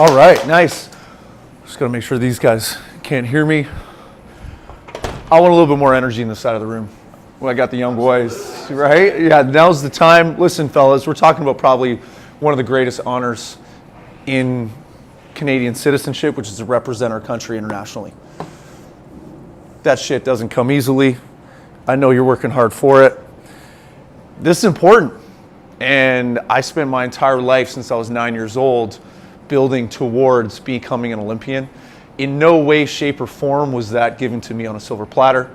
All right, nice. Just gotta make sure these guys can't hear me. I want a little bit more energy in this side of the room. Well, I got the young boys, right? Yeah, now's the time. Listen, fellas, we're talking about probably one of the greatest honors in Canadian citizenship, which is to represent our country internationally. That shit doesn't come easily. I know you're working hard for it. This is important. And I spent my entire life since I was 9 years old building towards becoming an Olympian. In no way, shape, or form was that given to me on a silver platter.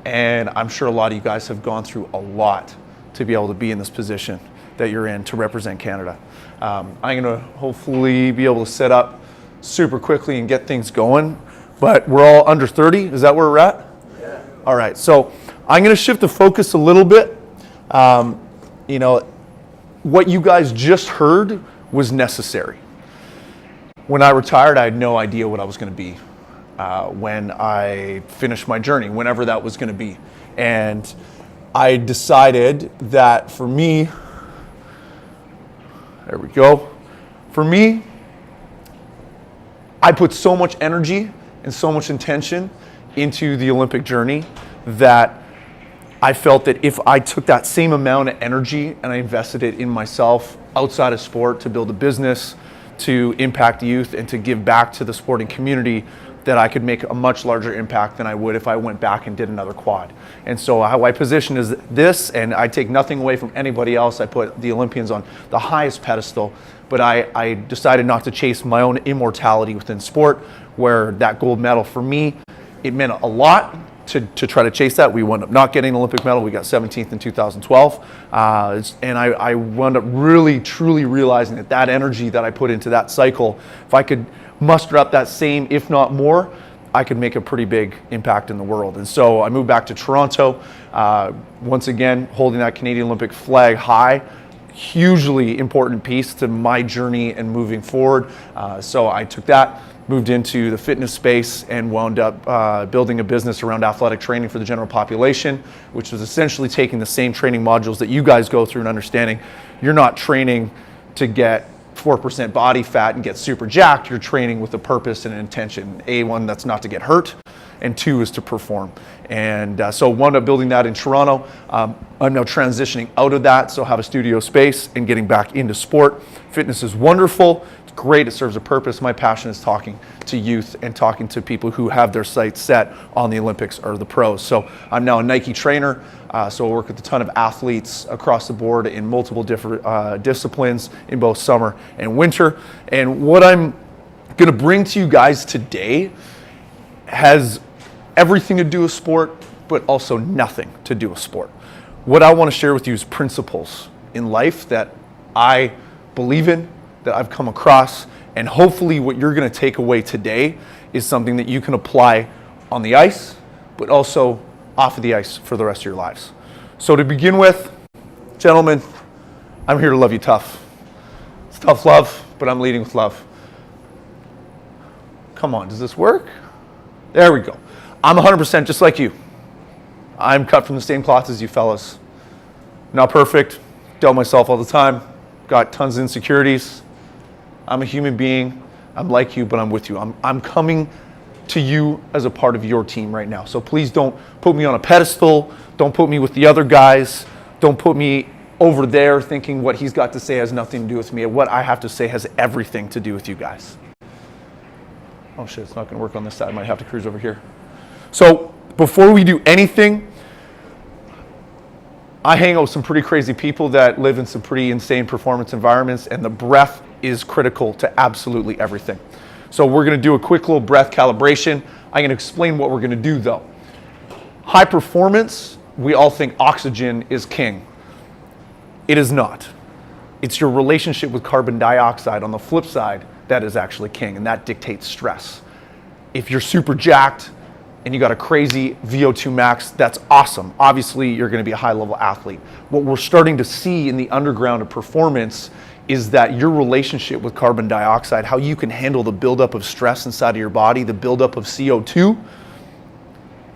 And I'm sure a lot of you guys have gone through a lot to be able to be in this position that you're in to represent Canada. I'm going to hopefully be able to set up super quickly and get things going. But we're all under 30. Is that where we're at? Yeah. All right. So I'm going to shift the focus a little bit. You know, what you guys just heard was necessary. When I retired, I had no idea what I was going to be when I finished my journey, whenever that was going to be. And I decided that for me, there we go. For me, I put so much energy and so much intention into the Olympic journey that I felt that if I took that same amount of energy and I invested it in myself outside of sport to build a business, to impact youth, and to give back to the sporting community, that I could make a much larger impact than I would if I went back and did another quad. And so how I position is this, and I take nothing away from anybody else. I put the Olympians on the highest pedestal, but I decided not to chase my own immortality within sport, where that gold medal for me, it meant a lot to try to chase that. We wound up not getting an Olympic medal. We got 17th in 2012. And I wound up really, truly realizing that that energy that I put into that cycle, if I could muster up that same, if not more, I could make a pretty big impact in the world. And so I moved back to Toronto, once again, holding that Canadian Olympic flag high. Hugely important piece to my journey and moving forward. So I took that, moved into the fitness space, and wound up building a business around athletic training for the general population, which was essentially taking the same training modules that you guys go through and understanding you're not training to get 4% body fat and get super jacked. You're training with a purpose and an intention. One, that's not to get hurt, and two is to perform. And so wound up building that in Toronto. I'm now transitioning out of that, so have a studio space and getting back into sport. Fitness is wonderful. It's great. It serves a purpose. My passion is talking to youth and talking to people who have their sights set on the Olympics or the pros. So I'm now a Nike trainer. So I work with a ton of athletes across the board in multiple different disciplines in both summer and winter. And what I'm going to bring to you guys today has everything to do with sport, but also nothing to do with sport. What I want to share with you is principles in life that I believe in, that I've come across, and hopefully what you're going to take away today is something that you can apply on the ice, but also off of the ice for the rest of your lives. So to begin with, gentlemen, I'm here to love you tough. It's tough love, but I'm leading with love. Come on, does this work? There we go. I'm 100% just like you. I'm cut from the same cloth as you fellas. Not perfect, doubt myself all the time, got tons of insecurities. I'm a human being. I'm like you, but I'm with you. I'm coming to you as a part of your team right now. So please don't put me on a pedestal. Don't put me with the other guys. Don't put me over there thinking what he's got to say has nothing to do with me. What I have to say has everything to do with you guys. Oh shit, it's not going to work on this side. I might have to cruise over here. So before we do anything, I hang out with some pretty crazy people that live in some pretty insane performance environments, and the breath is critical to absolutely everything. So we're going to do a quick little breath calibration. I'm going to explain what we're going to do though. High performance, we all think oxygen is king. It is not. It's your relationship with carbon dioxide on the flip side that is actually king, and that dictates stress. If you're super jacked and you got a crazy VO2 max, that's awesome. Obviously, you're going to be a high-level athlete. What we're starting to see in the underground of performance is that your relationship with carbon dioxide, how you can handle the buildup of stress inside of your body, the buildup of CO2,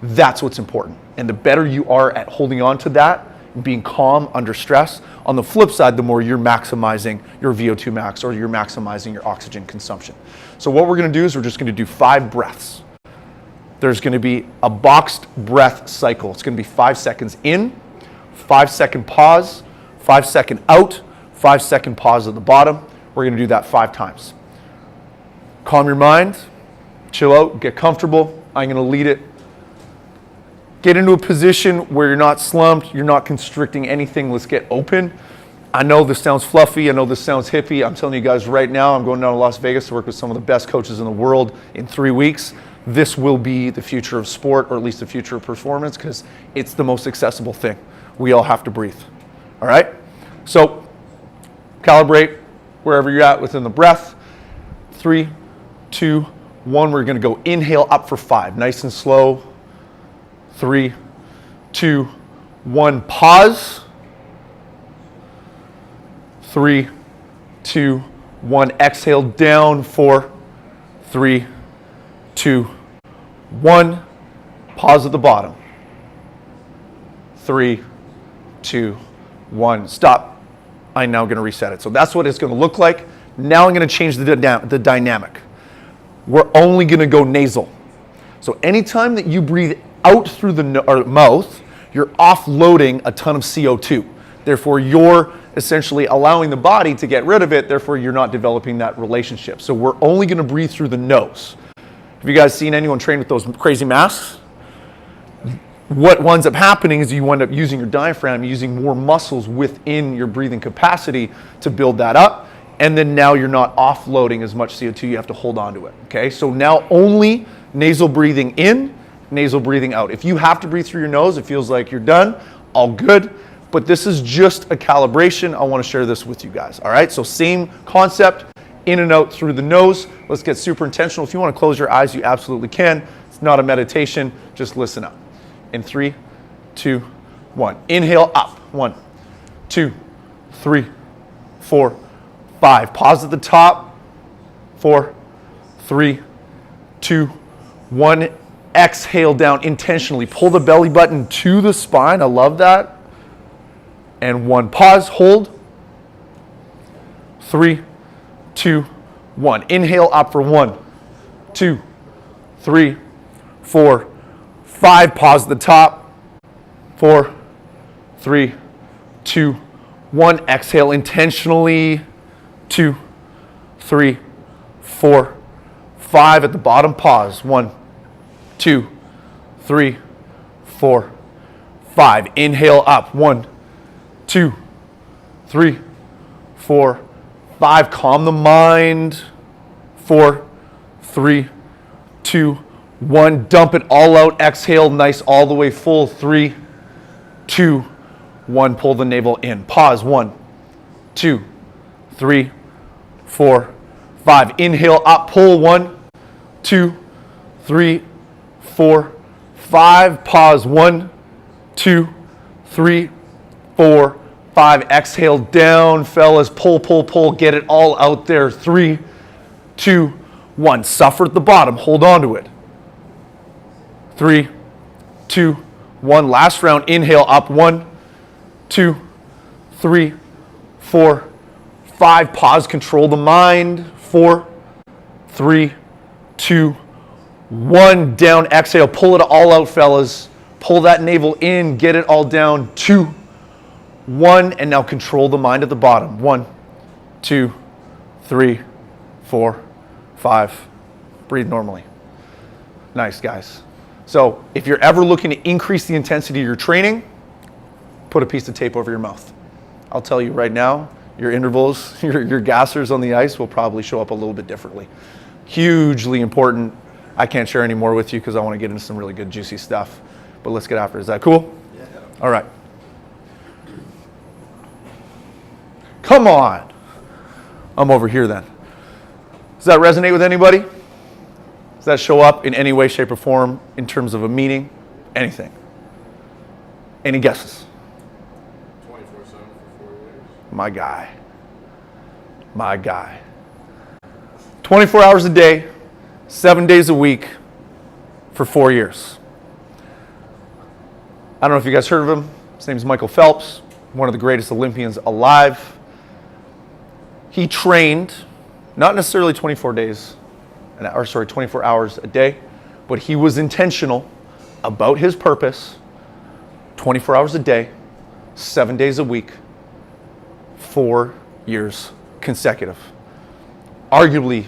that's what's important. And the better you are at holding on to that, being calm under stress. On the flip side, the more you're maximizing your VO2 max or you're maximizing your oxygen consumption. So what we're going to do is we're just going to do 5 breaths. There's going to be a boxed breath cycle. It's going to be 5 seconds in, 5-second pause, 5-second out, 5-second pause at the bottom. We're going to do that 5 times. Calm your mind, chill out, get comfortable. I'm going to lead it. Get into a position where you're not slumped, you're not constricting anything. Let's get open. I know this sounds fluffy, I know this sounds hippie. I'm telling you guys right now, I'm going down to Las Vegas to work with some of the best coaches in the world in 3 weeks. This will be the future of sport, or at least the future of performance, because it's the most accessible thing. We all have to breathe. All right? So, calibrate wherever you're at within the breath. 3, 2, 1. We're going to go inhale up for 5. Nice and slow. 3, 2, 1. Pause. 3, 2, 1. Exhale down. 4, 3, 2, 1. Pause at the bottom. 3, 2, 1. Stop. I'm now going to reset it. So that's what it's going to look like. Now I'm going to change the dynamic. We're only going to go nasal. So anytime that you breathe out through the mouth, you're offloading a ton of CO2. Therefore, you're essentially allowing the body to get rid of it. Therefore, you're not developing that relationship. So we're only going to breathe through the nose. Have you guys seen anyone train with those crazy masks? What winds up happening is you wind up using your diaphragm, using more muscles within your breathing capacity to build that up. And then now you're not offloading as much CO2, you have to hold on to it. Okay, so now only nasal breathing in, nasal breathing out. If you have to breathe through your nose, it feels like you're done, all good. But this is just a calibration. I want to share this with you guys. All right, so same concept, in and out through the nose. Let's get super intentional. If you want to close your eyes, you absolutely can. It's not a meditation, just listen up. In 3, 2, 1. Inhale up. 1, 2, 3, 4, 5. Pause at the top. 4, 3, 2, 1. Exhale down intentionally. Pull the belly button to the spine. I love that. And 1. Pause. Hold. 3, 2, 1. Inhale up for 1, 2, 3, 4, 5. Pause at the top. 4, 3, 2, 1. Exhale intentionally. 2, 3, 4, 5. At the bottom, pause. 1, 2, 3, 4, 5. Inhale up. 1, 2, 3, 4, 5. Calm the mind. 4, 3, 2, 1. Dump it all out. Exhale, nice, all the way full. 3, 2, 1. Pull the navel in. Pause. 1, 2, 3, 4, 5. Inhale up. Pull. 1, 2, 3, 4, 5. Pause. 1, 2, 3, 4, 5. Exhale down, fellas. Pull, pull, pull. Get it all out there. 3, 2, 1. Suffer at the bottom. Hold on to it. 3, 2, 1. Last round. Inhale up. 1, 2, 3, 4, 5. Pause. Control the mind. 4, 3, 2, 1. Down. Exhale. Pull it all out, fellas. Pull that navel in. Get it all down. 2, 1. And now control the mind at the bottom. 1, 2, 3, 4, 5. Breathe normally. Nice, guys. So if you're ever looking to increase the intensity of your training, put a piece of tape over your mouth. I'll tell you right now, your intervals, your gassers on the ice will probably show up a little bit differently. Hugely important. I can't share any more with you because I want to get into some really good juicy stuff. But let's get after it. Is that cool? Yeah. All right. Come on. I'm over here then. Does that resonate with anybody? Does that show up in any way, shape, or form in terms of a meaning? Anything? Any guesses? 24/7 for 4 years. My guy. My guy. 24 hours a day, 7 days a week for 4 years. I don't know if you guys heard of him. His His name is Michael Phelps, one of the greatest Olympians alive. He trained not necessarily 24 hours a day, but he was intentional about his purpose 24 hours a day, 7 days a week, 4 years consecutive. Arguably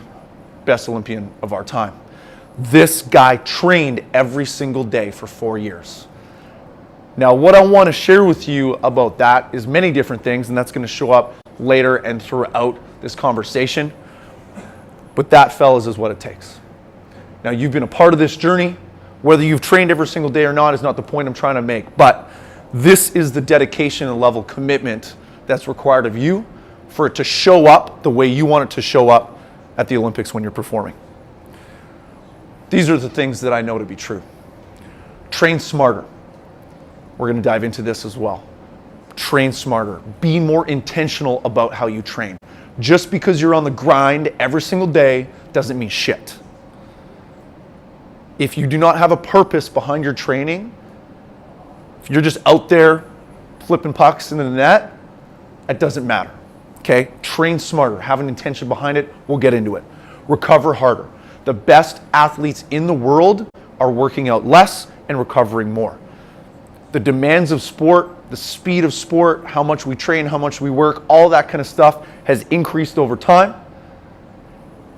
best Olympian of our time. This guy trained every single day for 4 years. Now, what I want to share with you about that is many different things, and that's going to show up later and throughout this conversation. But that, fellas, is what it takes. Now, you've been a part of this journey. Whether you've trained every single day or not is not the point I'm trying to make. But this is the dedication and level of commitment that's required of you for it to show up the way you want it to show up at the Olympics when you're performing. These are the things that I know to be true. Train smarter. We're going to dive into this as well. Train smarter. Be more intentional about how you train. Just because you're on the grind every single day doesn't mean shit. If you do not have a purpose behind your training, if you're just out there flipping pucks into the net, it doesn't matter. Okay? Train smarter. Have an intention behind it. We'll get into it. Recover harder. The best athletes in the world are working out less and recovering more. The demands of sport, the speed of sport, how much we train, how much we work, all that kind of stuff has increased over time.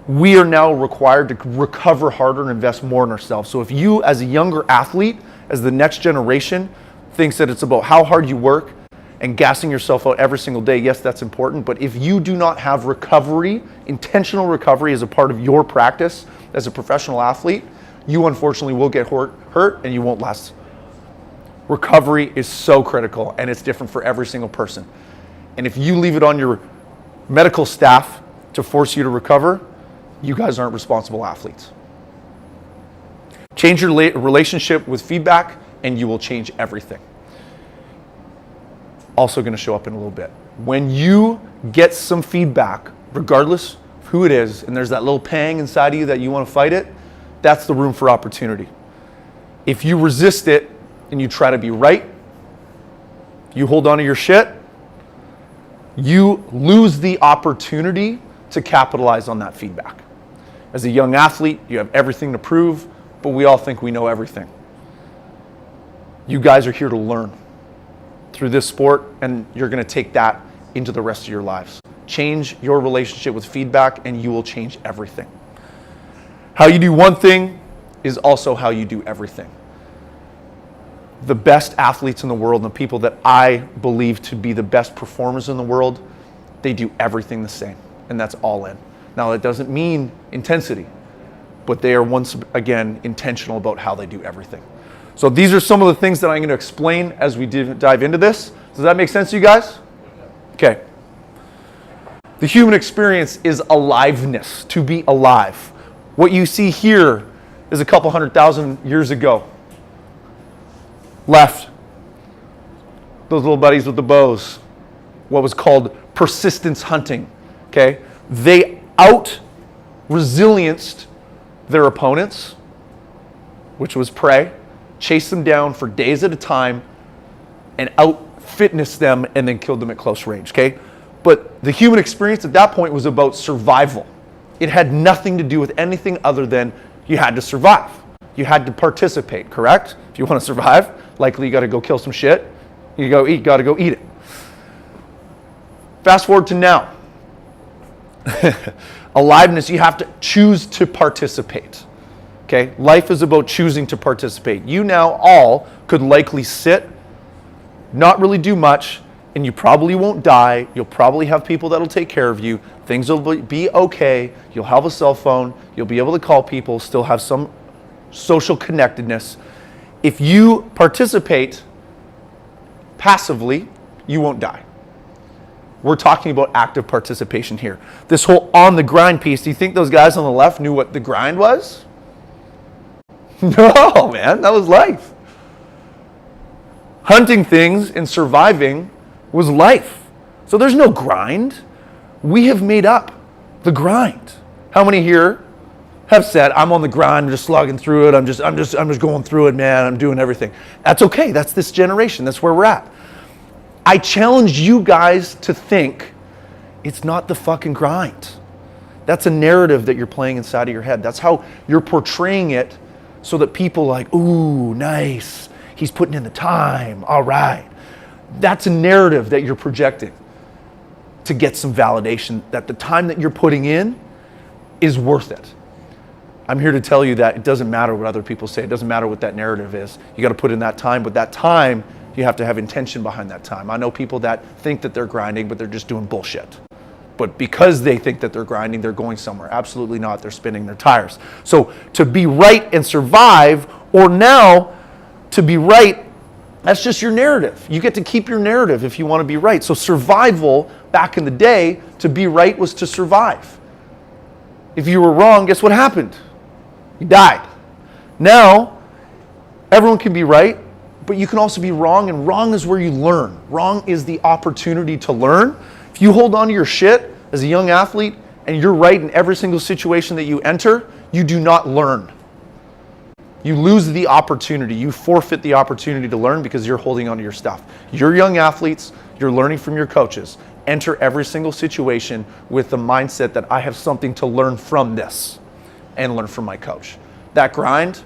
We are now required to recover harder and invest more in ourselves. So if you, as a younger athlete, as the next generation, thinks that it's about how hard you work and gassing yourself out every single day, yes, that's important. But if you do not have recovery, intentional recovery as a part of your practice as a professional athlete, you unfortunately will get hurt and you won't last. Recovery is so critical, and it's different for every single person. And if you leave it on your medical staff to force you to recover, you guys aren't responsible athletes. Change your relationship with feedback, and you will change everything. Also going to show up in a little bit. When you get some feedback, regardless of who it is, and there's that little pang inside of you that you want to fight it, that's the room for opportunity. If you resist it and you try to be right, you hold on to your shit, you lose the opportunity to capitalize on that feedback. As a young athlete, you have everything to prove, but we all think we know everything. You guys are here to learn through this sport, and you're going to take that into the rest of your lives. Change your relationship with feedback, and you will change everything. How you do one thing is also how you do everything. The best athletes in the world, and the people that I believe to be the best performers in the world, they do everything the same, and that's all in. Now, that doesn't mean intensity, but they are once again intentional about how they do everything. So these are some of the things that I'm going to explain as we dive into this. Does that make sense to you guys? Okay. The human experience is aliveness, to be alive. What you see here is a couple 100,000 years ago. Left. Those little buddies with the bows. What was called persistence hunting. Okay? They out-resilienced their opponents, which was prey, chased them down for days at a time, and out-fitnessed them and then killed them at close range, okay? But the human experience at that point was about survival. It had nothing to do with anything other than you had to survive. You had to participate, correct? If you want to survive, likely you got to go kill some shit. You got to go eat it. Fast forward to now. Aliveness, you have to choose to participate. Okay? Life is about choosing to participate. You now all could likely sit, not really do much, and you probably won't die. You'll probably have people that'll take care of you. Things will be okay. You'll have a cell phone. You'll be able to call people, still have some social connectedness. If you participate passively, you won't die. We're talking about active participation here. This whole on the grind piece, do you think those guys on the left knew what the grind was? No, man, that was life. Hunting things and surviving was life. So there's no grind. We have made up the grind. How many here have said, I'm on the grind, I'm just slogging through it, I'm just going through it, man, I'm doing everything. That's okay, that's this generation, that's where we're at. I challenge you guys to think it's not the fucking grind. That's a narrative that you're playing inside of your head. That's how you're portraying it so that people like, ooh, nice. He's putting in the time. All right. That's a narrative that you're projecting to get some validation that the time that you're putting in is worth it. I'm here to tell you that it doesn't matter what other people say. It doesn't matter what that narrative is. You got to put in that time, but that time, you have to have intention behind that time. I know people that think that they're grinding, but they're just doing bullshit. But because they think that they're grinding, they're going somewhere. Absolutely not. They're spinning their tires. So to be right and survive, or now to be right, that's just your narrative. You get to keep your narrative if you want to be right. So survival back in the day, to be right was to survive. If you were wrong, guess what happened? You died. Now, everyone can be right, but you can also be wrong, and wrong is where you learn. Wrong is the opportunity to learn. If you hold on to your shit as a young athlete and you're right in every single situation that you enter, you do not learn. You lose the opportunity. You forfeit the opportunity to learn because you're holding on to your stuff. You're young athletes. You're learning from your coaches. Enter every single situation with the mindset that I have something to learn from this and learn from my coach. That grind,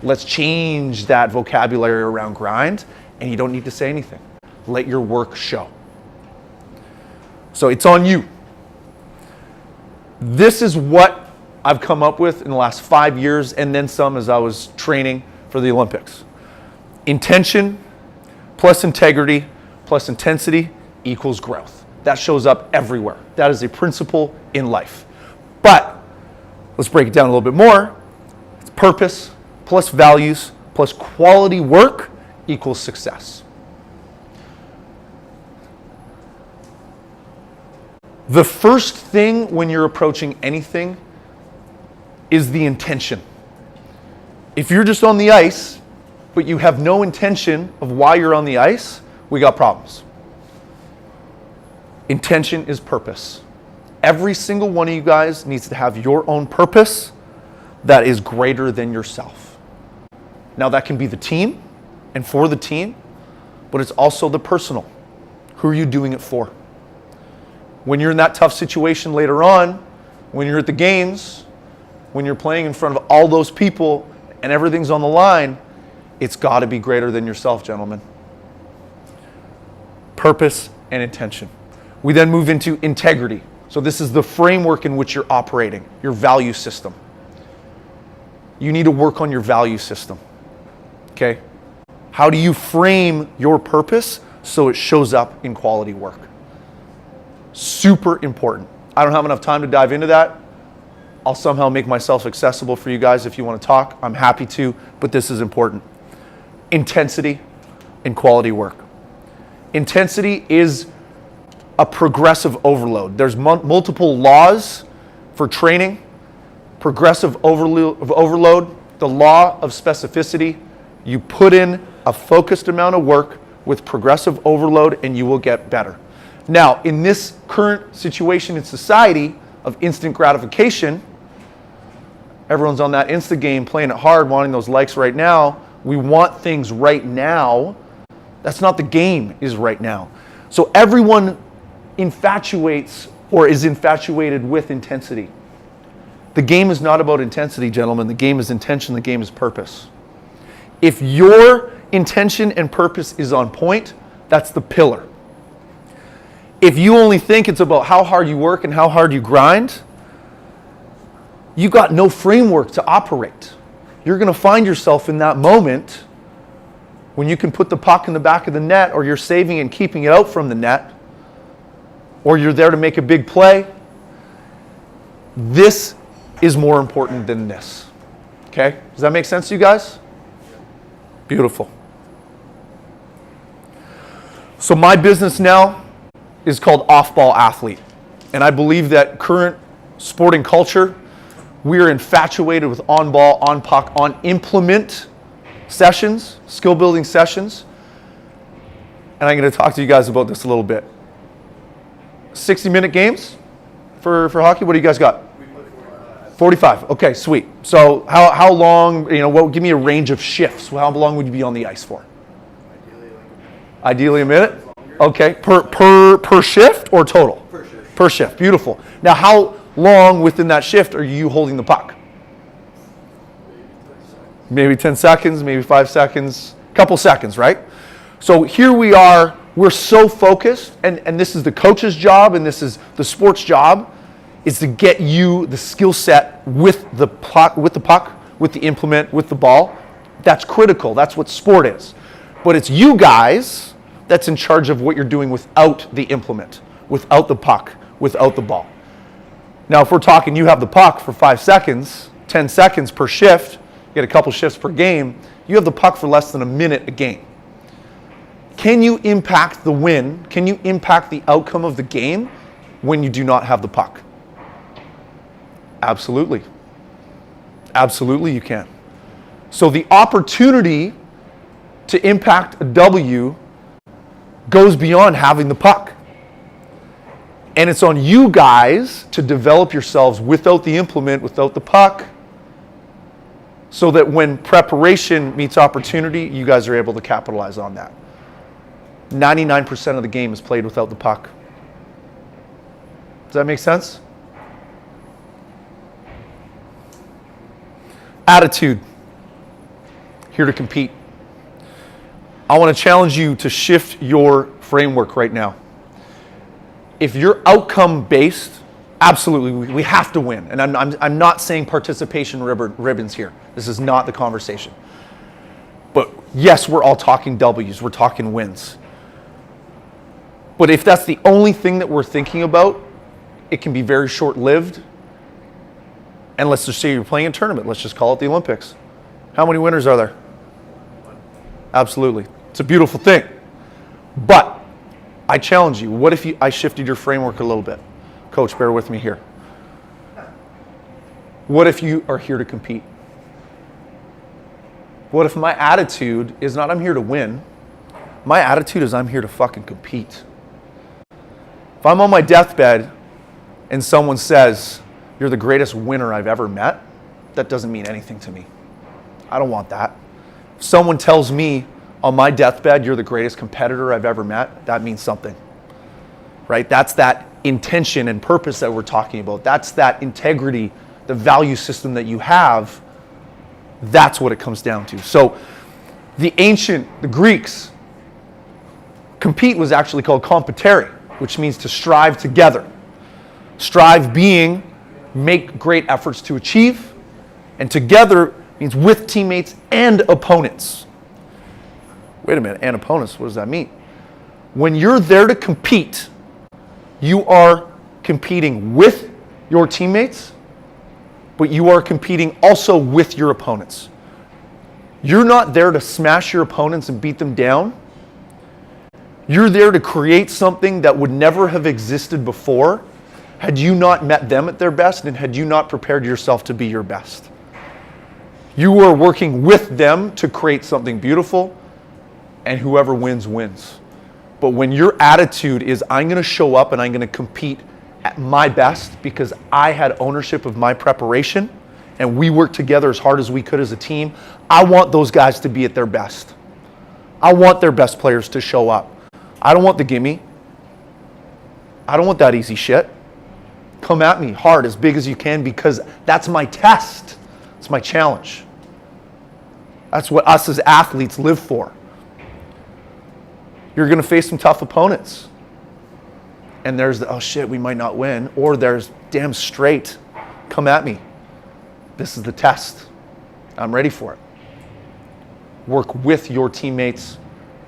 let's change that vocabulary around grind, and you don't need to say anything. Let your work show. So it's on you. This is what I've come up with in the last 5 years, and then some as I was training for the Olympics. Intention plus integrity plus intensity equals growth. That shows up everywhere. That is a principle in life. But let's break it down a little bit more. It's purpose plus values plus quality work equals success. The first thing when you're approaching anything is the intention. If you're just on the ice, but you have no intention of why you're on the ice, we got problems. Intention is purpose. Every single one of you guys needs to have your own purpose that is greater than yourself. Now that can be the team and for the team, but it's also the personal. Who are you doing it for? When you're in that tough situation later on, when you're at the games, when you're playing in front of all those people and everything's on the line, it's got to be greater than yourself, gentlemen. Purpose and intention. We then move into integrity. So this is the framework in which you're operating, your value system. You need to work on your value system. Okay? How do you frame your purpose so it shows up in quality work? Super important. I don't have enough time to dive into that. I'll somehow make myself accessible for you guys if you want to talk. I'm happy to, but this is important. Intensity and quality work. Intensity is a progressive overload. There's multiple laws for training. Progressive overload, the law of specificity. You put in a focused amount of work with progressive overload and you will get better. Now, in this current situation in society of instant gratification, everyone's on that Insta game playing it hard, wanting those likes right now. We want things right now. That's not the game, is right now. So everyone infatuates or is infatuated with intensity. The game is not about intensity, gentlemen. The game is intention. The game is purpose. If your intention and purpose is on point, that's the pillar. If you only think it's about how hard you work and how hard you grind, you got no framework to operate. You're going to find yourself in that moment when you can put the puck in the back of the net, or you're saving and keeping it out from the net, or you're there to make a big play. This is more important than this. Okay? Does that make sense to you guys? Beautiful. So my business now is called Off-Ball Athlete. And I believe that current sporting culture, we are infatuated with on-ball, on-puck, on-implement sessions, skill-building sessions. And I'm going to talk to you guys about this a little bit. 60-minute games for hockey? What do you guys got? 45. Okay, sweet. So how long, give me a range of shifts. How long would you be on the ice for? Ideally, Ideally a minute? Okay, per shift or total? Per shift. Per shift, beautiful. Now how long within that shift are you holding the puck? Maybe 10 seconds, maybe 5 seconds, couple seconds, right? So here we are, we're so focused, and this is the coach's job and this is the sport's job, is to get you the skill set with the puck, with the implement, with the ball. That's critical, that's what sport is. But it's you guys that's in charge of what you're doing without the implement, without the puck, without the ball. Now if we're talking you have the puck for 5 seconds, 10 seconds per shift, you get a couple shifts per game, you have the puck for less than a minute a game. Can you impact the win? Can you impact the outcome of the game when you do not have the puck? Absolutely. Absolutely you can. So the opportunity to impact a W goes beyond having the puck. And it's on you guys to develop yourselves without the implement, without the puck, so that when preparation meets opportunity, you guys are able to capitalize on that. 99% of the game is played without the puck. Does that make sense? Attitude. Here to compete. I want to challenge you to shift your framework right now. If you're outcome based, absolutely, we have to win. And I'm not saying participation ribbons here. This is not the conversation. But yes, we're all talking W's, we're talking wins. But if that's the only thing that we're thinking about, it can be very short-lived. And let's just say you're playing a tournament. Let's just call it the Olympics. How many winners are there? Absolutely. It's a beautiful thing. But I challenge you, what if I shifted your framework a little bit? Coach, bear with me here. What if you are here to compete? What if my attitude is not I'm here to win? My attitude is I'm here to fucking compete. If I'm on my deathbed and someone says, you're the greatest winner I've ever met, that doesn't mean anything to me. I don't want that. If someone tells me on my deathbed, you're the greatest competitor I've ever met, that means something, right? That's that intention and purpose that we're talking about. That's that integrity, the value system that you have. That's what it comes down to. So the Greeks, compete was actually called competere, which means to strive together. Strive being make great efforts to achieve, and together means with teammates and opponents. Wait a minute, and opponents, what does that mean? When you're there to compete, you are competing with your teammates, but you are competing also with your opponents. You're not there to smash your opponents and beat them down. You're there to create something that would never have existed before had you not met them at their best and had you not prepared yourself to be your best. You are working with them to create something beautiful, and whoever wins, wins. But when your attitude is, I'm going to show up and I'm going to compete at my best because I had ownership of my preparation and we worked together as hard as we could as a team, I want those guys to be at their best. I want their best players to show up. I don't want the gimme. I don't want that easy shit. Come at me hard, as big as you can, because that's my test. It's my challenge. That's what us as athletes live for. You're going to face some tough opponents. And there's the, oh shit, we might not win. Or there's, damn straight, come at me. This is the test. I'm ready for it. Work with your teammates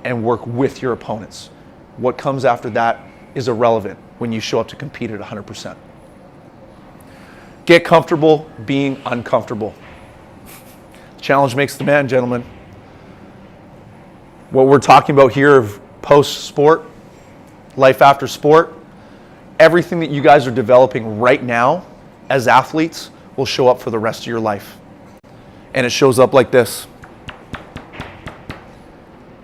and work with your opponents. What comes after that is irrelevant when you show up to compete at 100%. Get comfortable being uncomfortable. Challenge makes the man, gentlemen. What we're talking about here of post-sport, life after sport, everything that you guys are developing right now as athletes will show up for the rest of your life. And it shows up like this.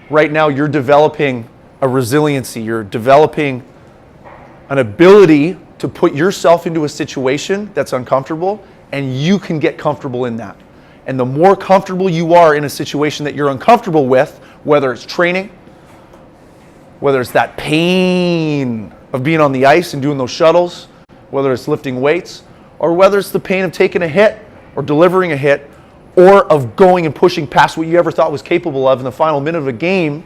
Right now you're developing a resiliency, you're developing an ability to put yourself into a situation that's uncomfortable, and you can get comfortable in that. And the more comfortable you are in a situation that you're uncomfortable with, whether it's training, Whether it's that pain of being on the ice and doing those shuttles, whether it's lifting weights, or whether it's the pain of taking a hit or delivering a hit, or of going and pushing past what you ever thought was capable of in the final minute of a game,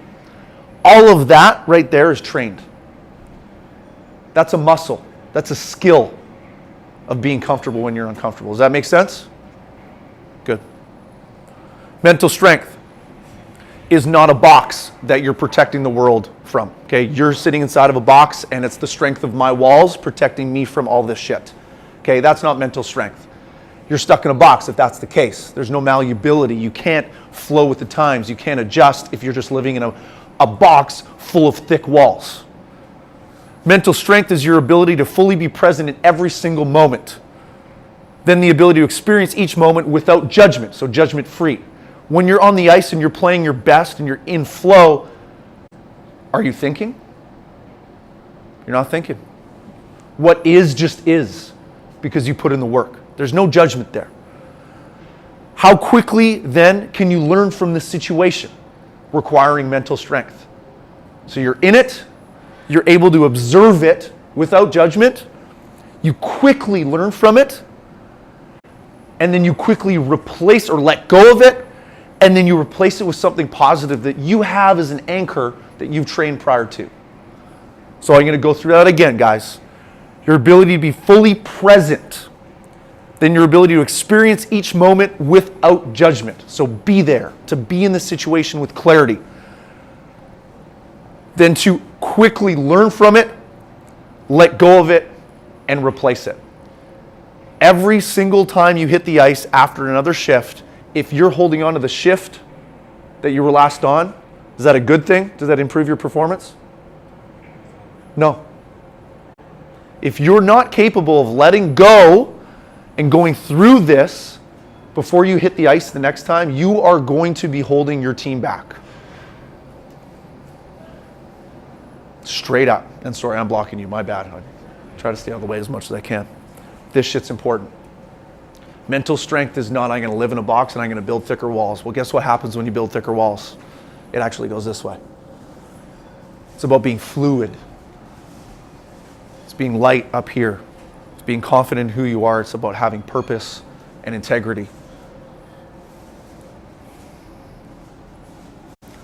all of that right there is trained. That's a muscle. That's a skill of being comfortable when you're uncomfortable. Does that make sense? Good. Mental strength is not a box that you're protecting the world from. Okay, you're sitting inside of a box and it's the strength of my walls protecting me from all this shit. Okay, that's not mental strength. You're stuck in a box if that's the case. There's no malleability. You can't flow with the times. You can't adjust if you're just living in a box full of thick walls. Mental strength is your ability to fully be present in every single moment. Then the ability to experience each moment without judgment, so judgment free. When you're on the ice and you're playing your best and you're in flow, are you thinking? You're not thinking. What is just is, because you put in the work. There's no judgment there. How quickly then can you learn from this situation? Requiring mental strength. So you're in it, you're able to observe it without judgment, you quickly learn from it, and then you quickly replace or let go of it, and then you replace it with something positive that you have as an anchor that you've trained prior to. So I'm going to go through that again, guys. Your ability to be fully present, then your ability to experience each moment without judgment. So be there, to be in the situation with clarity. Then to quickly learn from it, let go of it, and replace it. Every single time you hit the ice after another shift, if you're holding on to the shift that you were last on, is that a good thing? Does that improve your performance? No. If you're not capable of letting go and going through this before you hit the ice the next time, you are going to be holding your team back. Straight up. And sorry, I'm blocking you. My bad. I try to stay out of the way as much as I can. This shit's important. Mental strength is not I'm going to live in a box and I'm going to build thicker walls. Well, guess what happens when you build thicker walls? It actually goes this way. It's about being fluid. It's being light up here. It's being confident in who you are. It's about having purpose and integrity.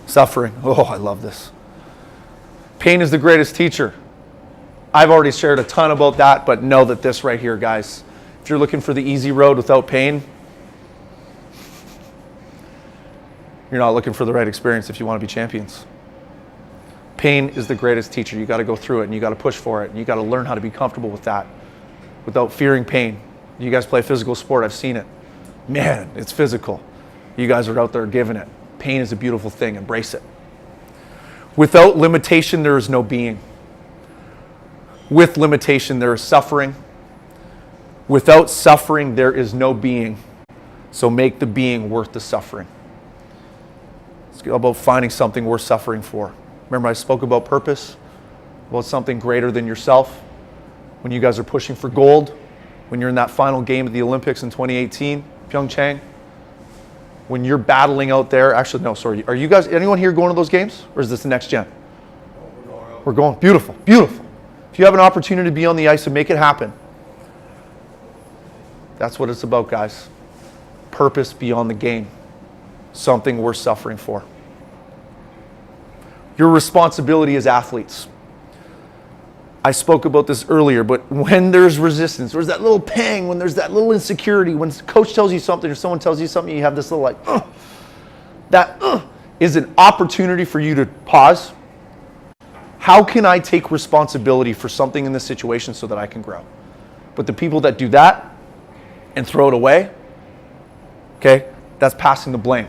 Suffering. Oh, I love this. Pain is the greatest teacher. I've already shared a ton about that, but know that this right here, guys, if you're looking for the easy road without pain, you're not looking for the right experience if you want to be champions. Pain is the greatest teacher. You got to go through it and you got to push for it and you got to learn how to be comfortable with that without fearing pain. You guys play physical sport. I've seen it. Man, it's physical. You guys are out there giving it. Pain is a beautiful thing. Embrace it. Without limitation, there is no being. With limitation, there is suffering. Without suffering, there is no being. So make the being worth the suffering. It's all about finding something worth suffering for. Remember, I spoke about purpose, about something greater than yourself. When you guys are pushing for gold, when you're in that final game of the Olympics in 2018, Pyeongchang, when you're battling out there, actually, no, sorry. Are you guys, anyone here going to those games? Or is this the next gen? We're going. Beautiful, beautiful. If you have an opportunity to be on the ice and make it happen, that's what it's about, guys. Purpose beyond the game. Something worth suffering for. Your responsibility as athletes. I spoke about this earlier, but when there's resistance, there's that little pang, when there's that little insecurity, when coach tells you something or someone tells you something, you have this little like, that is an opportunity for you to pause. How can I take responsibility for something in this situation so that I can grow? But the people that do that and throw it away, okay, that's passing the blame.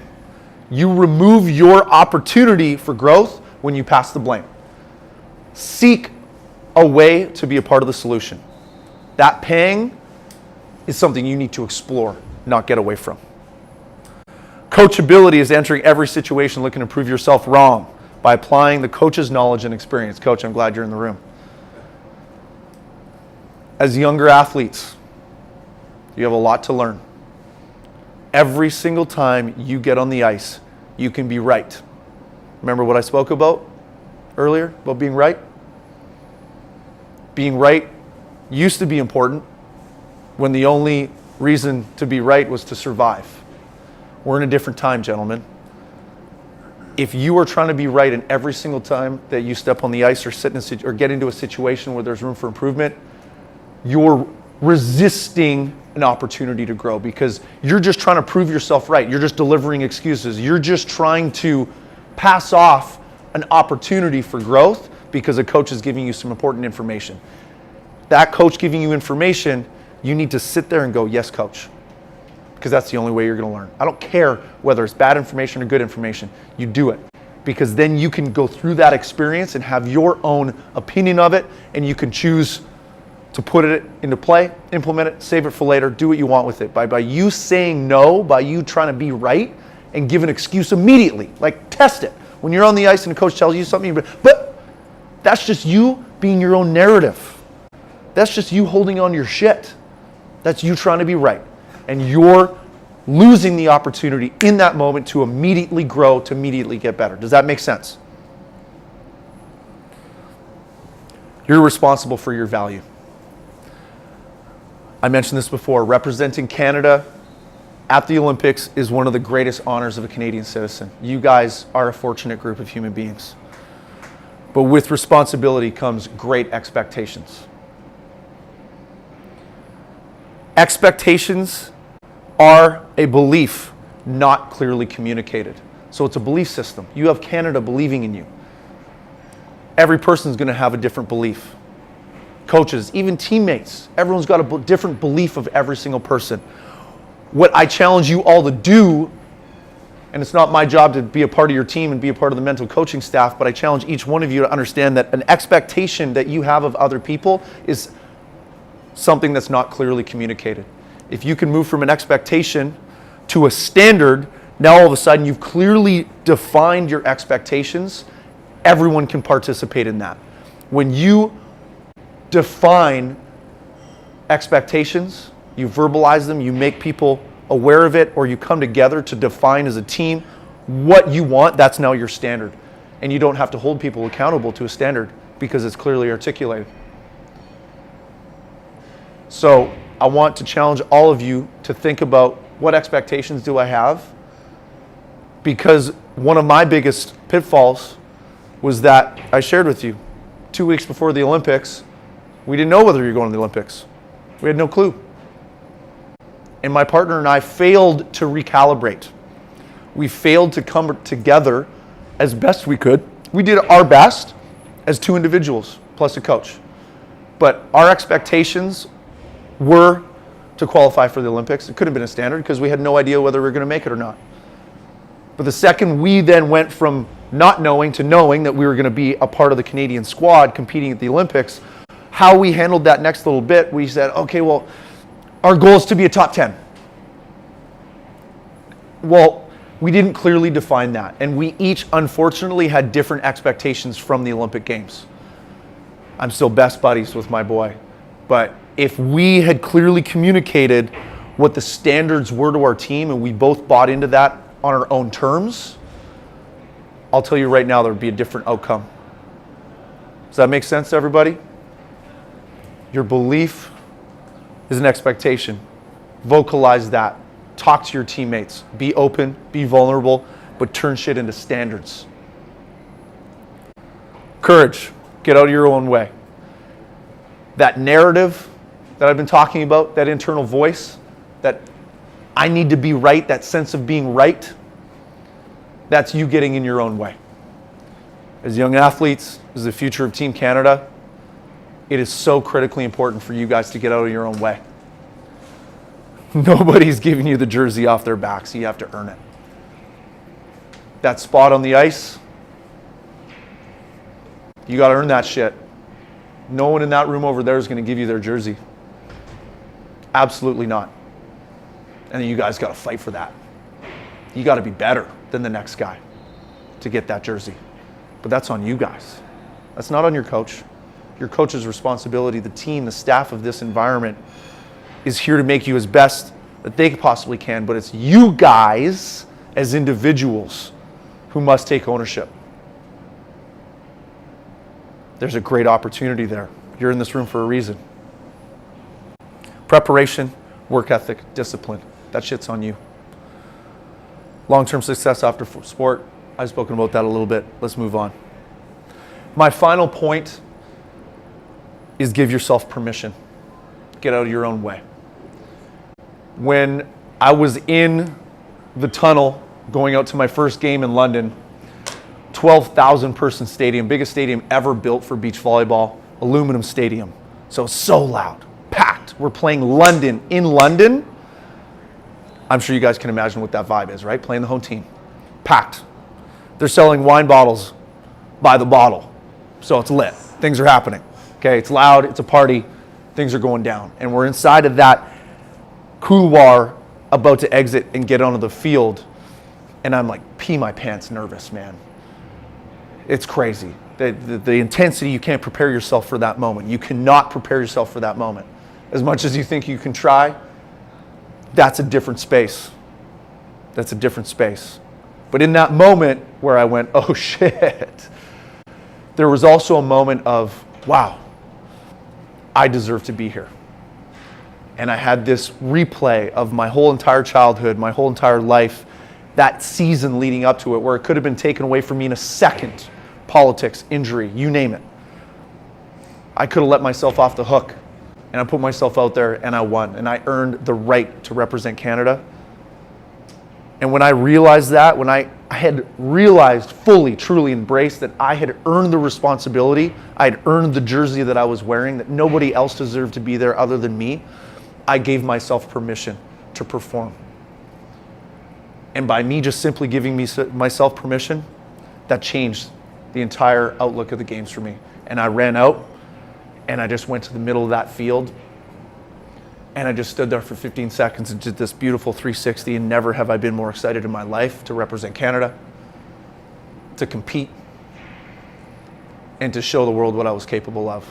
You remove your opportunity for growth when you pass the blame. Seek a way to be a part of the solution. That pang is something you need to explore, not get away from. Coachability is entering every situation looking to prove yourself wrong by applying the coach's knowledge and experience. Coach, I'm glad you're in the room. As younger athletes, you have a lot to learn. Every single time you get on the ice, you can be right. Remember what I spoke about? earlier about being right? Being right used to be important when the only reason to be right was to survive. We're in a different time, gentlemen. If you are trying to be right in every single time that you step on the ice or or get into a situation where there's room for improvement, you're resisting an opportunity to grow because you're just trying to prove yourself right. You're just delivering excuses. You're just trying to pass off an opportunity for growth because a coach is giving you some important information. That coach giving you information, you need to sit there and go, yes, coach. Because that's the only way you're going to learn. I don't care whether it's bad information or good information. You do it. Because then you can go through that experience and have your own opinion of it, and you can choose to put it into play, implement it, save it for later, do what you want with it. By you saying no, by you trying to be right and give an excuse immediately, like test it. When you're on the ice and the coach tells you something, but that's just you being your own narrative. That's just you holding on to your shit. That's you trying to be right. And you're losing the opportunity in that moment to immediately grow, to immediately get better. Does that make sense? You're responsible for your value. I mentioned this before. Representing Canada at the Olympics is one of the greatest honors of a Canadian citizen. You guys are a fortunate group of human beings. But with responsibility comes great expectations. Expectations are a belief not clearly communicated. So it's a belief system. You have Canada believing in you. Every person's going to have a different belief. Coaches, even teammates, everyone's got a different belief of every single person. What I challenge you all to do, and it's not my job to be a part of your team and be a part of the mental coaching staff, but I challenge each one of you to understand that an expectation that you have of other people is something that's not clearly communicated. If you can move from an expectation to a standard, now all of a sudden you've clearly defined your expectations. Everyone can participate in that. When you define expectations, you verbalize them, you make people aware of it, or you come together to define as a team what you want, that's now your standard. And you don't have to hold people accountable to a standard because it's clearly articulated. So I want to challenge all of you to think about what expectations do I have? Because one of my biggest pitfalls was that I shared with you 2 weeks before the Olympics, we didn't know whether you were going to the Olympics. We had no clue. And my partner and I failed to recalibrate. We failed to come together as best we could. We did our best as two individuals plus a coach. But our expectations were to qualify for the Olympics. It could have been a standard because we had no idea whether we were going to make it or not. But the second we then went from not knowing to knowing that we were going to be a part of the Canadian squad competing at the Olympics, how we handled that next little bit, we said, okay, well, our goal is to be a top 10. Well, we didn't clearly define that. And we each, unfortunately, had different expectations from the Olympic Games. I'm still best buddies with my boy. But if we had clearly communicated what the standards were to our team and we both bought into that on our own terms, I'll tell you right now there would be a different outcome. Does that make sense to everybody? Your belief is an expectation. Vocalize that. Talk to your teammates. Be open, be vulnerable, but turn shit into standards. Courage. Get out of your own way. That narrative that I've been talking about, that internal voice, that I need to be right, that sense of being right, that's you getting in your own way. As young athletes, as the future of Team Canada, it is so critically important for you guys to get out of your own way. Nobody's giving you the jersey off their backs. You have to earn it. That spot on the ice, you got to earn that shit. No one in that room over there is going to give you their jersey. Absolutely not. And then you guys got to fight for that. You got to be better than the next guy to get that jersey. But that's on you guys. That's not on your coach. Your coach's responsibility, the team, the staff of this environment is here to make you as best that they possibly can, but it's you guys as individuals who must take ownership. there's a great opportunity there. You're in this room for a reason. Preparation, work ethic, discipline. That shit's on you. Long-term success after sport. I've spoken about that a little bit. Let's move on. My final point is give yourself permission. Get out of your own way. When I was in the tunnel going out to my first game in London, 12,000 person stadium, biggest stadium ever built for beach volleyball, aluminum stadium. So loud, packed. We're playing London in London. I'm sure you guys can imagine what that vibe is, right? Playing the home team. Packed. They're selling wine bottles by the bottle. So it's lit. Things are happening. Okay, it's loud, it's a party, things are going down. And we're inside of that couloir about to exit and get onto the field. And I'm like, pee my pants nervous, man. It's crazy. The intensity, you can't prepare yourself for that moment. You cannot prepare yourself for that moment. As much as you think you can try, that's a different space. That's a different space. But in that moment where I went, oh shit, there was also a moment of, wow, I deserve to be here. And I had this replay of my whole entire childhood, my whole entire life, that season leading up to it, where it could have been taken away from me in a second. Politics, injury, you name it. I could have let myself off the hook, and I put myself out there and I won, and I earned the right to represent Canada. And when I realized that, when I had realized fully, truly embraced that I had earned the responsibility, I had earned the jersey that I was wearing, that nobody else deserved to be there other than me, I gave myself permission to perform. And by me just simply giving myself permission, that changed the entire outlook of the games for me. And I ran out, and I just went to the middle of that field, and I just stood there for 15 seconds and did this beautiful 360, and never have I been more excited in my life to represent Canada, to compete, and to show the world what I was capable of.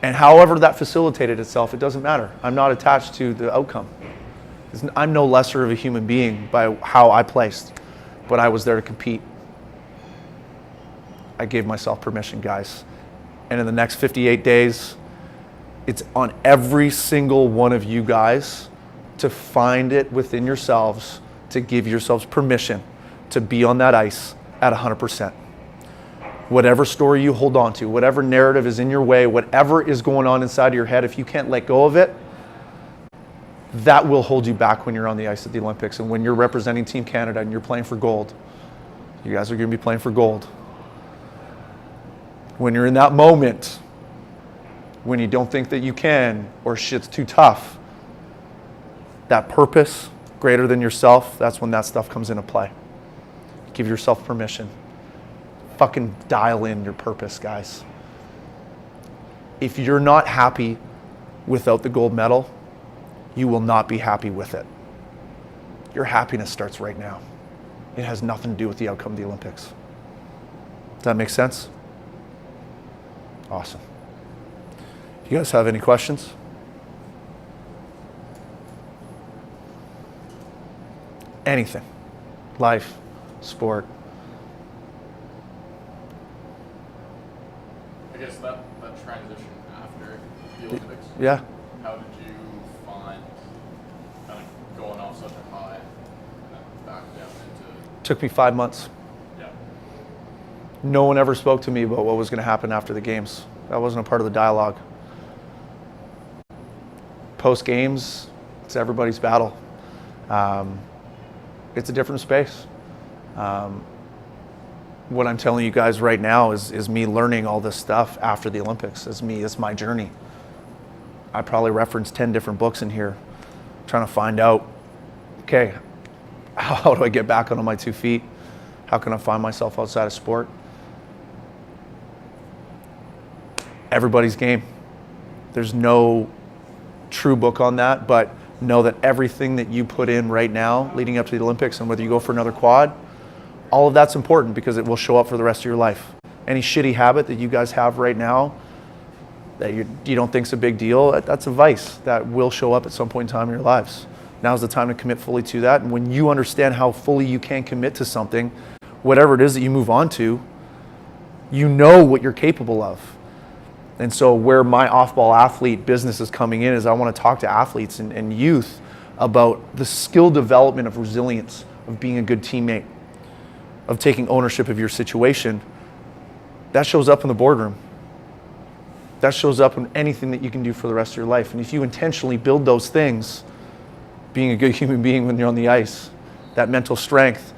And however that facilitated itself, it doesn't matter. I'm not attached to the outcome. I'm no lesser of a human being by how I placed, but I was there to compete. I gave myself permission, guys. And in the next 58 days, it's on every single one of you guys to find it within yourselves, to give yourselves permission to be on that ice at 100%. Whatever story you hold on to, whatever narrative is in your way, whatever is going on inside of your head, if you can't let go of it, that will hold you back when you're on the ice at the Olympics. And when you're representing Team Canada and you're playing for gold, you guys are going to be playing for gold. When you're in that moment, when you don't think that you can, or shit's too tough, that purpose greater than yourself, that's when that stuff comes into play. Give yourself permission. Fucking dial in your purpose, guys. If you're not happy without the gold medal, you will not be happy with it. Your happiness starts right now. It has nothing to do with the outcome of the Olympics. Does that make sense? Awesome. You guys have any questions? Anything. Life, sport. I guess that transition after the Olympics. Yeah. How did you find kind of going off such a high and then back down into? Took me 5 months. Yeah. No one ever spoke to me about what was going to happen after the games. That wasn't a part of the dialogue. Post games, it's everybody's battle. It's a different space. What I'm telling you guys right now is me learning all this stuff after the Olympics. It's my journey. I probably referenced 10 different books in here, trying to find out, okay, how do I get back onto my 2 feet? How can I find myself outside of sport? Everybody's game. There's no true book on that, but know that everything that you put in right now leading up to the Olympics, and whether you go for another quad, all of that's important because it will show up for the rest of your life. Any shitty habit that you guys have right now that you don't think is a big deal, that's a vice that will show up at some point in time in your lives. Now's the time to commit fully to that. And when you understand how fully you can commit to something, whatever it is that you move on to, You know what you're capable of. And so where my off-ball athlete business is coming in is I want to talk to athletes and youth about the skill development of resilience, of being a good teammate, of taking ownership of your situation. That shows up in the boardroom. That shows up in anything that you can do for the rest of your life. And if you intentionally build those things, being a good human being when you're on the ice, that mental strength,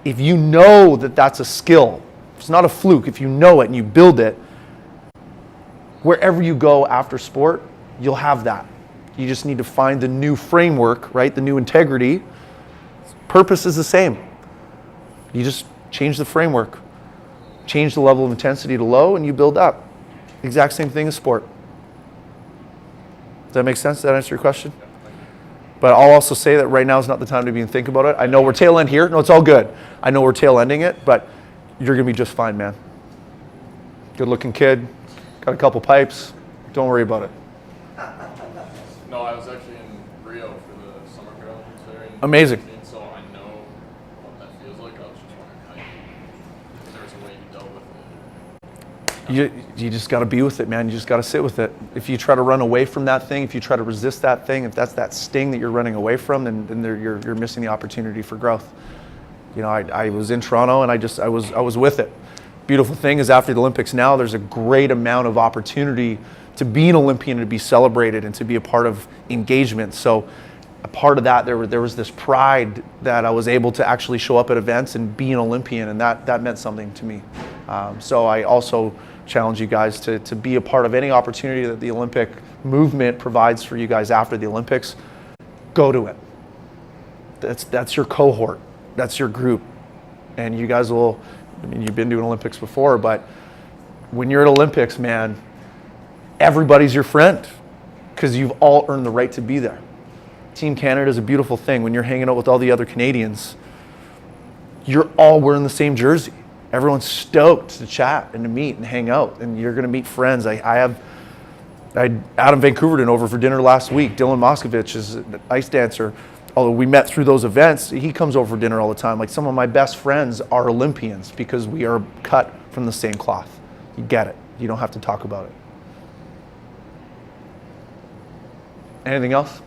if you know that that's a skill, it's not a fluke, if you know it and you build it, wherever you go after sport, you'll have that. You just need to find the new framework, right? The new integrity. Purpose is the same. You just change the framework, change the level of intensity to low, and you build up. Exact same thing as sport. Does that make sense? Does that answer your question? But I'll also say that right now is not the time to even think about it. I know we're tail end here. No, it's all good. I know we're tail ending it, but you're going to be just fine, man. Good looking kid. Got a couple pipes. Don't worry about it. No, I was actually in Rio for the Summer Paralympics there. Amazing. 2018, so I know what that feels like. I was just wondering how there's a way you dealt with it. You just got to be with it, man. You just got to sit with it. If you try to run away from that thing, if you try to resist that thing, if that's that sting that you're running away from, then you're missing the opportunity for growth. You know, I was in Toronto and I was with it. Beautiful thing is after the Olympics now, there's a great amount of opportunity to be an Olympian and to be celebrated and to be a part of engagement. So a part of that, there was this pride that I was able to actually show up at events and be an Olympian, and that meant something to me. So I also challenge you guys to be a part of any opportunity that the Olympic movement provides for you guys after the Olympics. Go to it. That's your cohort. That's your group. And you guys will, I mean, you've been doing Olympics before, but when you're at Olympics, man, everybody's your friend because you've all earned the right to be there. Team Canada is a beautiful thing. When you're hanging out with all the other Canadians, you're all wearing the same jersey. Everyone's stoked to chat and to meet and hang out, and you're going to meet friends. I had Adam Vancouverton over for dinner last week. Dylan Moskovich is an ice dancer. Although we met through those events, he comes over for dinner all the time. Like, some of my best friends are Olympians because we are cut from the same cloth. You get it. You don't have to talk about it. Anything else?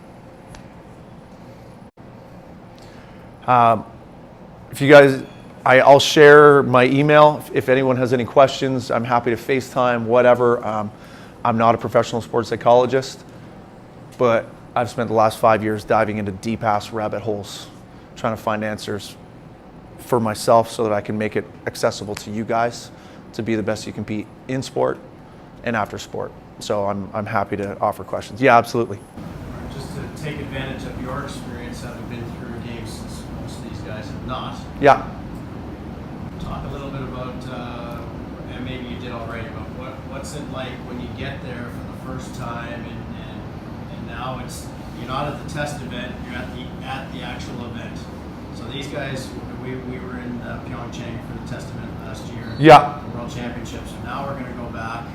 If you guys, I'll share my email. If anyone has any questions, I'm happy to FaceTime, whatever. I'm not a professional sports psychologist, but I've spent the last 5 years diving into deep-ass rabbit holes, trying to find answers for myself so that I can make it accessible to you guys to be the best you can be in sport and after sport. So I'm happy to offer questions. Yeah, absolutely. Just to take advantage of your experience, having been through games since most of these guys have not. Yeah. Talk a little bit about, and maybe you did already, but what's it like when you get there for the first time and now you're not at the test event, you're at the actual event. So these guys, we were in Pyeongchang for the test event last year. Yeah. The World Championships. So now we're going to go back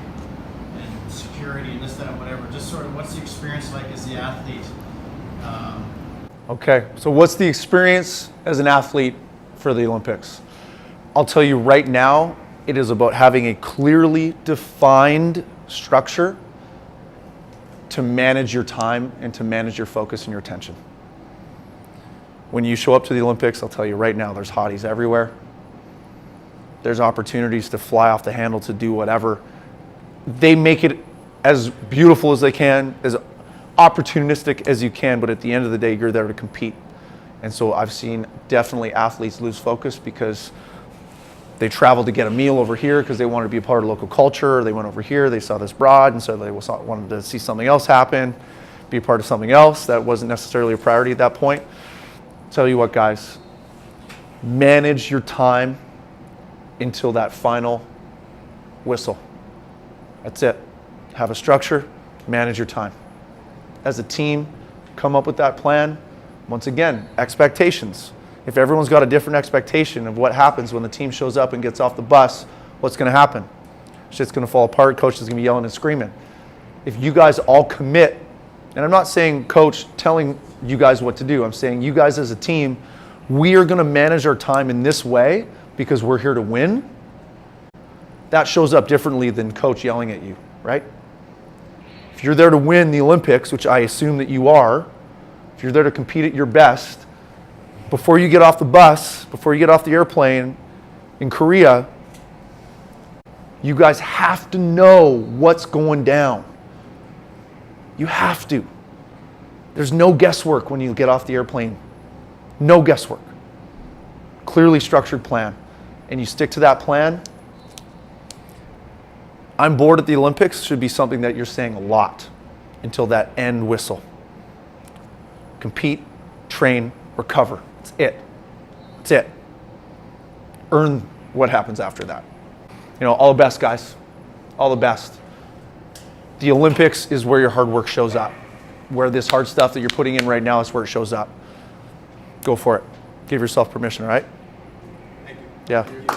and security and this, that, whatever. Just sort of what's the experience like as the athlete? Okay, so what's the experience as an athlete for the Olympics? I'll tell you right now, it is about having a clearly defined structure to manage your time and to manage your focus and your attention. When you show up to the Olympics, I'll tell you right now, there's hotties everywhere. There's opportunities to fly off the handle, to do whatever. They make it as beautiful as they can, as opportunistic as you can, but at the end of the day, you're there to compete. And so I've seen definitely athletes lose focus because they traveled to get a meal over here because they wanted to be a part of local culture. They went over here, they saw this broad, and so they wanted to see something else happen, be a part of something else that wasn't necessarily a priority at that point. Tell you what, guys, manage your time until that final whistle. That's it. Have a structure, manage your time. As a team, come up with that plan. Once again, expectations. If everyone's got a different expectation of what happens when the team shows up and gets off the bus, what's going to happen? Shit's going to fall apart. Coach is going to be yelling and screaming. If you guys all commit, and I'm not saying coach telling you guys what to do. I'm saying you guys as a team, we are going to manage our time in this way because we're here to win. that shows up differently than coach yelling at you, right? If you're there to win the Olympics, which I assume that you are, if you're there to compete at your best, before you get off the bus, before you get off the airplane in Korea, you guys have to know what's going down. You have to. There's no guesswork when you get off the airplane. No guesswork. Clearly structured plan. And you stick to that plan. I'm bored at the Olympics should be something that you're saying a lot until that end whistle. Compete, train, recover. That's it. That's it. Earn what happens after that. You know, all the best, guys. All the best. The Olympics is where your hard work shows up. Where this hard stuff that you're putting in right now is where it shows up. Go for it. Give yourself permission, all right? Thank you. Yeah.